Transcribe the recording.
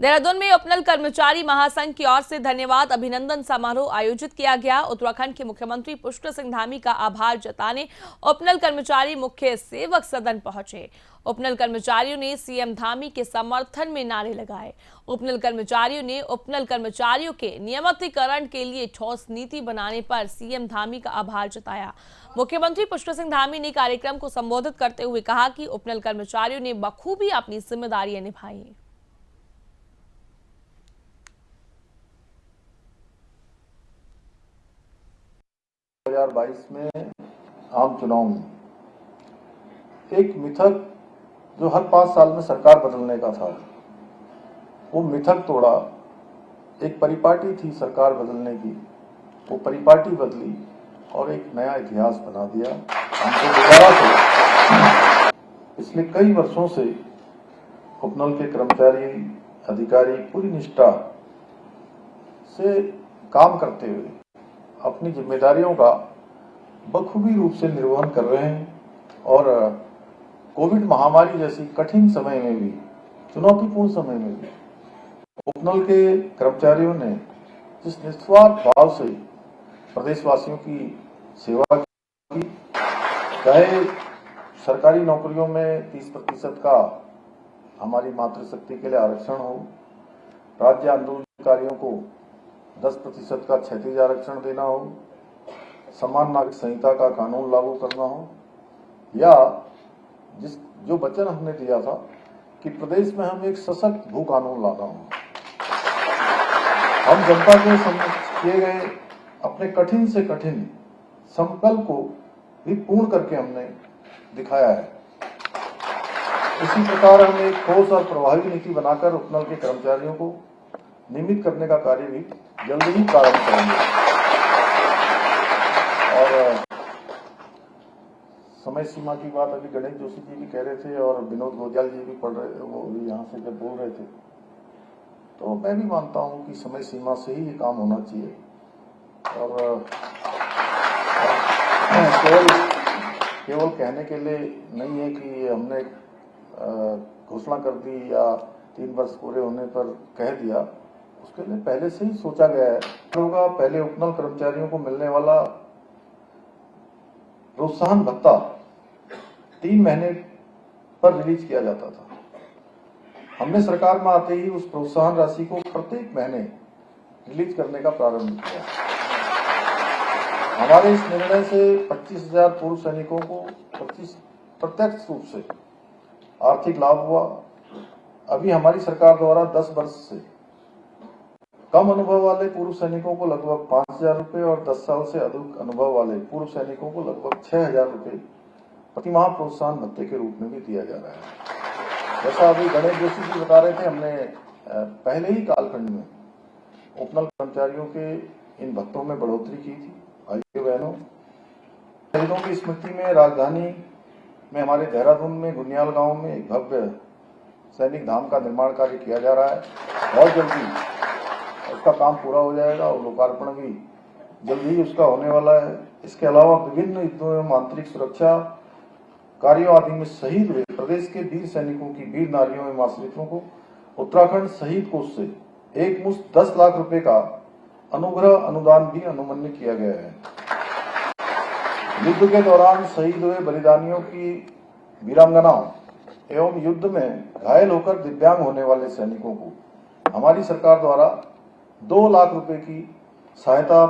देहरादून में उपनल कर्मचारी महासंघ की ओर से धन्यवाद अभिनंदन समारोह आयोजित किया गया। उत्तराखंड के मुख्यमंत्री पुष्कर सिंह धामी का आभार जताने उपनल कर्मचारी मुख्य सेवक सदन पहुंचे। उपनल कर्मचारियों ने सीएम धामी के समर्थन में नारे लगाए। उपनल कर्मचारियों ने उपनल कर्मचारियों के नियमितीकरण के लिए ठोस नीति बनाने पर सीएम धामी का आभार जताया। मुख्यमंत्री पुष्कर सिंह धामी ने कार्यक्रम को संबोधित करते हुए कहा कि उपनल कर्मचारियों ने बखूबी अपनी जिम्मेदारियां निभाई। 2022 में आम चुनाव में एक मिथक जो हर 5 साल में सरकार बदलने का था, वो मिथक तोड़ा। एक परिपाटी थी सरकार बदलने की, वो परिपाटी बदली और एक नया इतिहास बना दिया। हमको दोबारा से पिछले कई वर्षों से उपनल के कर्मचारी अधिकारी पूरी निष्ठा से काम करते हुए अपनी जिम्मेदारियों का बखूबी रूप से निर्वहन कर रहे हैं और कोविड महामारी जैसी कठिन समय में भी, चुनौतीपूर्ण समय में भी उपनल के कर्मचारियों ने जिस निस्वार्थ भाव से प्रदेशवासियों की सेवा की, चाहे सरकारी नौकरियों में 30% का हमारी मातृशक्ति के लिए आरक्षण हो, राज्य आंदोलनकारियों को 10% का क्षैतिज आरक्षण देना हो, समान नागरिक संहिता का कानून लागू करना हो, या जो वचन हमने दिया था कि प्रदेश में हम एक सशक्त भू कानून लाना हो। हम जनता के किए गए अपने कठिन से कठिन संकल्प को भी पूर्ण करके हमने दिखाया है। इसी प्रकार हम एक ठोस और प्रभावी नीति बनाकर उपनल के कर्मचारियों को नियमित करने का कार्य भी जल्द ही प्रारंभ करेंगे। और समय सीमा की बात अभी गणेश जोशी जी भी कह रहे थे और विनोद गोयल जी भी पढ़ रहे, वो भी यहाँ से जब बोल रहे थे, तो मैं भी मानता हूँ कि समय सीमा से ही ये काम होना चाहिए। और केवल कहने के लिए नहीं है कि हमने घोषणा कर दी या 3 वर्ष पूरे होने पर कह दिया, उसके लिए पहले से ही सोचा गया है। होगा पहले उपनल कर्मचारियों को मिलने वाला प्रोत्साहन भत्ता 3 महीने पर रिलीज किया जाता था। हमने सरकार में आते ही उस प्रोत्साहन राशि को प्रत्येक महीने रिलीज करने का प्रारंभ किया। हमारे इस निर्णय से 25,000 पूर्व सैनिकों को प्रत्यक्ष रूप से आर्थिक लाभ हुआ। अभी हमारी सरकार द्वारा 10 वर्ष से कम अनुभव वाले पूर्व सैनिकों को लगभग 5,000 रुपए और 10 साल से अधिक अनुभव वाले पूर्व सैनिकों को लगभग 6,000 रुपए प्रतिमाह प्रोत्साहन भत्ते के रूप में भी दिया जा रहा है। जैसा अभी गणेश जोशी जी बता रहे थे, हमने पहले ही कालखंड में उपनल कर्मचारियों के इन भत्तों में बढ़ोतरी की थी। भाइयों बहनों, शहीदों की स्मृति में राजधानी में हमारे देहरादून में गुनियाल गांव में एक भव्य सैनिक धाम का निर्माण कार्य किया जा रहा है। बहुत जल्दी उसका काम पूरा हो जाएगा और लोकार्पण भी जल्दी ही उसका होने वाला है। इसके अलावा विभिन्न युद्धों एवं आंतरिक सुरक्षा कार्यों आदि में शहीद हुए प्रदेश के वीर सैनिकों की वीर नारियों एवं आश्रितों को उत्तराखंड शहीद कोष से एक मुश्त 10 लाख रुपए का अनुग्रह अनुदान भी अनुमन्य किया गया है। युद्ध के दौरान शहीद हुए बलिदानियों की वीरांगनाओं एवं युद्ध में घायल होकर दिव्यांग होने वाले सैनिकों को हमारी सरकार द्वारा 2 लाख रुपए की सहायता